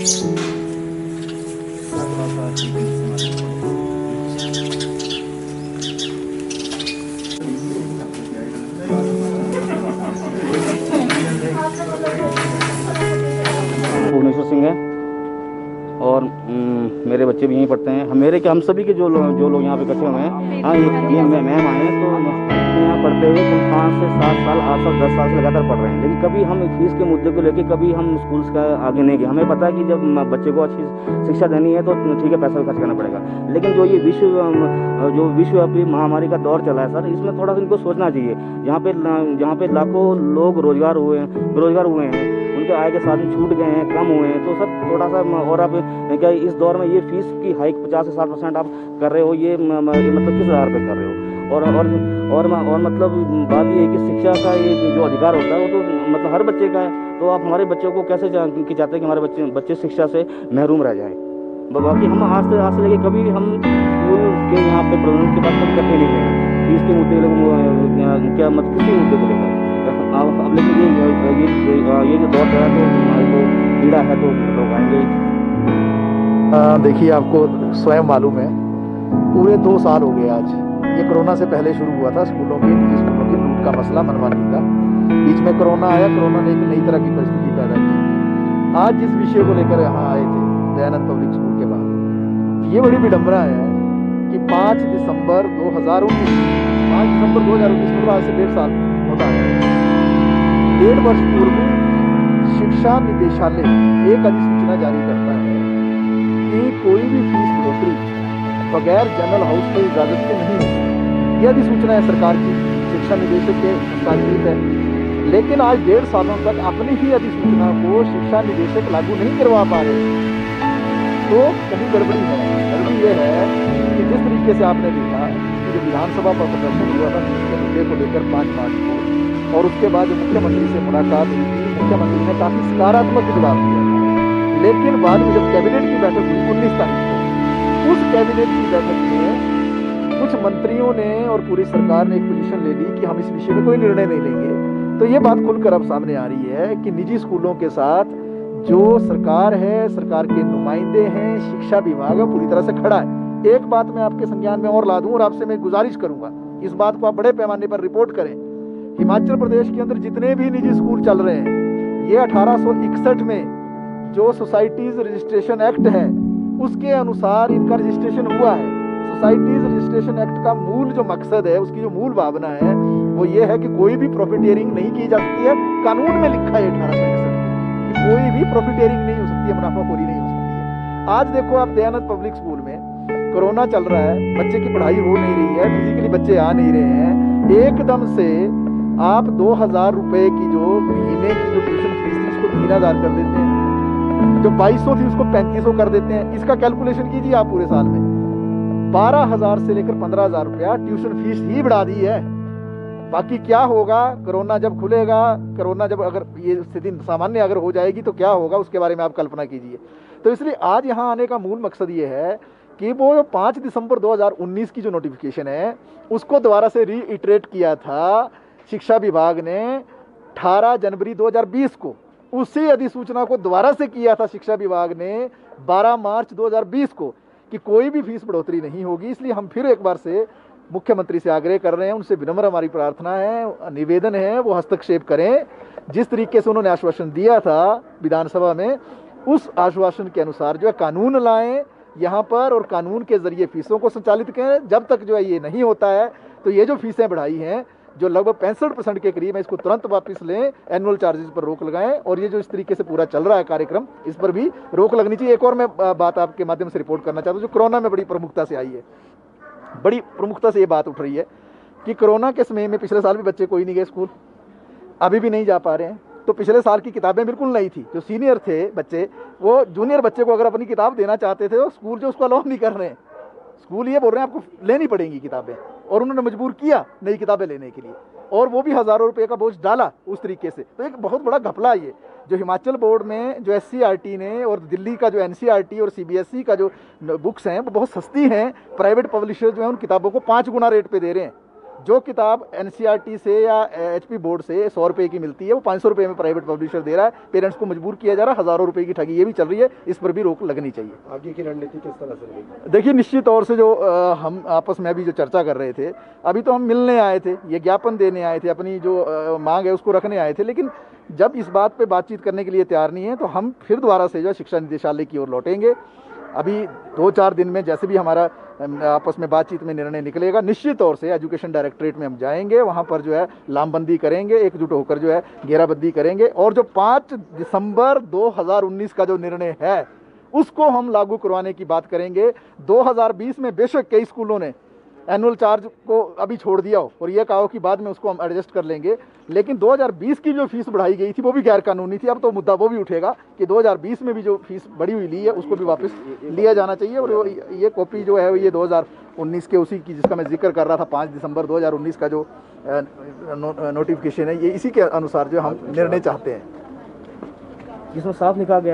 भुवनेश्वर सिंह है और मेरे बच्चे भी यहीं पढ़ते हैं। हम सभी के जो लोग यहाँ पे इकट्ठे हुए हैं, हाँ ये मैम आए हैं तो यहाँ पढ़ते हुए 5 से 7 साल 8 साल 10 साल से लगातार पढ़ रहे हैं, लेकिन कभी हम फीस के मुद्दे को लेकर कभी हम स्कूल का आगे नहीं गए। हमें पता है कि जब बच्चे को अच्छी शिक्षा देनी है तो ठीक है, पैसा भी खर्च करना पड़ेगा, लेकिन जो ये विश्वव्यापी महामारी का दौर चला है सर, इसमें थोड़ा सा इनको सोचना चाहिए। जहाँ पे लाखों लोग बेरोजगार हुए हैं, उनके आय के साधन छूट गए हैं, कम हुए हैं, तो सर थोड़ा सा और आप क्या इस दौर में ये फीस की हाइक 50 से 60% आप कर रहे हो, ये मतलब किस आधार पे कर रहे हो? और मतलब बात ये है कि शिक्षा का ये जो अधिकार होता है वो तो मतलब हर बच्चे का है, तो आप हमारे बच्चों को कैसे चाहते हैं कि हमारे बच्चे शिक्षा से महरूम रह जाएं? बाकी हम आज से लेके कभी हम स्कूल के यहाँ पे प्रबंधन के पास कभी इकट्ठे नहीं गए हैं फीस के मुद्दे क्या मतलब किसी मुद्दे को लेकर। अब लेकिन ये जो दौर चला तो हमारे को पीड़ा है तो लोग आएंगे। देखिए, आपको स्वयं मालूम है पूरे 2 साल हो गए आज। ये कोरोना से पहले शुरू हुआ था निजी स्कूलों की लूट का मसला, मनमानी का। बीच में कोरोना आया, कोरोना ने एक नई तरह की परिस्थिति पैदा की। आज जिस विषय को लेकर यहाँ आए थे दयानंद पब्लिक स्कूल के बाद, ये बड़ी विडंबना है कि 5 दिसंबर 2019 मतलब आज से 1.5 साल होता है, 1.5 वर्ष पूर्व शिक्षा निदेशालय एक अधिसूचना जारी करता है कि कोई भी फीस बढ़ोतरी बगैर जनरल हाउस की इजाजत के नहीं होगी। यह अधिसूचना है सरकार की, शिक्षा निदेशक के हस्ताक्षरित है, लेकिन आज 1.5 सालों तक अपनी ही अधिसूचना को शिक्षा निदेशक लागू नहीं करवा पा रहे, तो कहीं गड़बड़ी है। गड़बड़ी यह है कि जिस तरीके से आपने देखा कि जो विधानसभा पर प्रदर्शन हुआ था इसके मुद्दे को लेकर 5 मार्च को, और उसके बाद जो मुख्यमंत्री से मुलाकात हुई थी, मुख्यमंत्री ने काफी सकारात्मक जवाब दिया था, लेकिन बाद में जब कैबिनेट की बैठक हुई 19 तारीख को, उस कैबिनेट की बैठक में कुछ मंत्रियों ने और पूरी सरकार ने एक पोजीशन ले ली कि हम इस विषय में कोई निर्णय नहीं लेंगे। तो ये बात खुलकर अब सामने आ रही है कि निजी स्कूलों के साथ जो सरकार है, सरकार के नुमाइंदे हैं, शिक्षा विभाग पूरी तरह से खड़ा है। एक बात मैं आपके संज्ञान में और ला दूं और आपसे मैं गुजारिश करूंगा, इस बात को आप बड़े पैमाने पर रिपोर्ट करें। हिमाचल प्रदेश के अंदर जितने भी निजी स्कूल चल रहे हैं, ये 1861 में जो सोसाइटीज रजिस्ट्रेशन एक्ट है उसके अनुसार इनका रजिस्ट्रेशन हुआ है। सोसाइटीज रजिस्ट्रेशन एक्ट का मूल जो मकसद है, उसकी जो मूल भावना है वो ये है कि कोई भी प्रॉफिटियरिंग नहीं की जा सकती है। कानून में लिखा है 1861 में कि कोई भी प्रॉफिटियरिंग नहीं हो सकती है, मुनाफाखोरी नहीं हो सकती है। आज देखो आप दयानंद पब्लिक स्कूल में कोरोना चल रहा है, बच्चे की पढ़ाई हो नहीं रही है, फिजिकली बच्चे आ नहीं रहे हैं, एकदम से आप 2000 रुपए की जो महीने की जो ट्यूशन फीस थी उसको 3000 कर देते हैं, जो 2200 थी उसको 3500 कर देते हैं। इसका कैलकुलेशन कीजिए आप पूरे साल में 12,000 से लेकर 15,000 रुपया ट्यूशन फीस ही बढ़ा दी है। बाकी क्या होगा, कोरोना जब खुलेगा, कोरोना जब अगर ये स्थिति सामान्य अगर हो जाएगी तो क्या होगा, उसके बारे में आप कल्पना कीजिए। तो इसलिए आज यहाँ आने का मूल मकसद ये है कि वो 5 दिसंबर 2019 की जो नोटिफिकेशन है उसको दोबारा से रीइटरेट किया था शिक्षा विभाग ने 18 जनवरी 2020 को, उसी अधिसूचना को दोबारा से किया था शिक्षा विभाग ने 12 मार्च 2020 को कि कोई भी फीस बढ़ोतरी नहीं होगी। इसलिए हम फिर एक बार से मुख्यमंत्री से आग्रह कर रहे हैं, उनसे विनम्र हमारी प्रार्थना है, निवेदन है, वो हस्तक्षेप करें। जिस तरीके से उन्होंने आश्वासन दिया था विधानसभा में, उस आश्वासन के अनुसार जो है कानून लाएं यहाँ पर और कानून के जरिए फीसों को संचालित करें। जब तक जो है ये नहीं होता है तो ये जो फीसें बढ़ाई हैं जो लगभग 65% के करीब है, इसको तुरंत वापस लें, एनुअल चार्जेस पर रोक लगाएं, और ये जो इस तरीके से पूरा चल रहा है कार्यक्रम इस पर भी रोक लगनी चाहिए। एक और मैं बात आपके माध्यम से रिपोर्ट करना चाहता हूँ जो कोरोना में बड़ी प्रमुखता से आई है, बड़ी प्रमुखता से ये बात उठ रही है कि कोरोना के समय में पिछले साल भी बच्चे कोई नहीं गए स्कूल, अभी भी नहीं जा पा रहे हैं। तो पिछले साल की किताबें बिल्कुल नहीं थी, जो सीनियर थे बच्चे वो जूनियर बच्चे को अगर अपनी किताब देना चाहते थे तो स्कूल जो उसको अलाउ नहीं कर रहे हैं, स्कूल ये बोल रहे हैं आपको लेनी पड़ेंगी किताबें, और उन्होंने मजबूर किया नई किताबें लेने के लिए, और वो भी हज़ारों रुपए का बोझ डाला उस तरीके से। तो एक बहुत बड़ा घपला ये जो हिमाचल बोर्ड में जो SCERT ने और दिल्ली का जो NCERT और CBSE का जो बुक्स हैं वो बहुत सस्ती हैं, प्राइवेट पब्लिशर जो है उन किताबों को 5 गुना रेट पे दे रहे हैं। जो किताब एनसीईआरटी से या एचपी बोर्ड से 100 रुपये की मिलती है वो 500 रुपये में प्राइवेट पब्लिशर दे रहा है, पेरेंट्स को मजबूर किया जा रहा है, हज़ारों रुपये की ठगी ये भी चल रही है, इस पर भी रोक लगनी चाहिए। आगे की रणनीति किस तरह से रहेगी? देखिए, निश्चित तौर से जो हम आपस में अभी जो चर्चा कर रहे थे, अभी तो हम मिलने आए थे, ये ज्ञापन देने आए थे, अपनी जो मांग है उसको रखने आए थे, लेकिन जब इस बात पे बातचीत करने के लिए तैयार नहीं है तो हम फिर दोबारा से जो है शिक्षा निदेशालय की ओर लौटेंगे। अभी 2-4 दिन में जैसे भी हमारा आपस में बातचीत में निर्णय निकलेगा, निश्चित तौर से एजुकेशन डायरेक्टरेट में हम जाएंगे, वहाँ पर जो है लामबंदी करेंगे, एकजुट होकर जो है घेराबंदी करेंगे, और जो 5 दिसंबर 2019 का जो निर्णय है उसको हम लागू करवाने की बात करेंगे। 2020 में बेशक कई स्कूलों ने एनुअल चार्ज को अभी छोड़ दिया हो और ये कहा हो कि बाद में उसको हम एडजस्ट कर लेंगे, लेकिन 2020 की जो फीस बढ़ाई गई थी वो भी गैर कानूनी थी। अब तो मुद्दा वो भी उठेगा कि 2020 में भी जो फीस बढ़ी हुई ली है उसको भी वापस लिया जाना चाहिए। और ये कॉपी जो है ये 2019 के उसी की जिसका मैं जिक्र कर रहा था, 5 दिसंबर 2019 का जो नोटिफिकेशन है, ये इसी के अनुसार जो हम निर्णय चाहते हैं। जिसमें साफ लिखा गया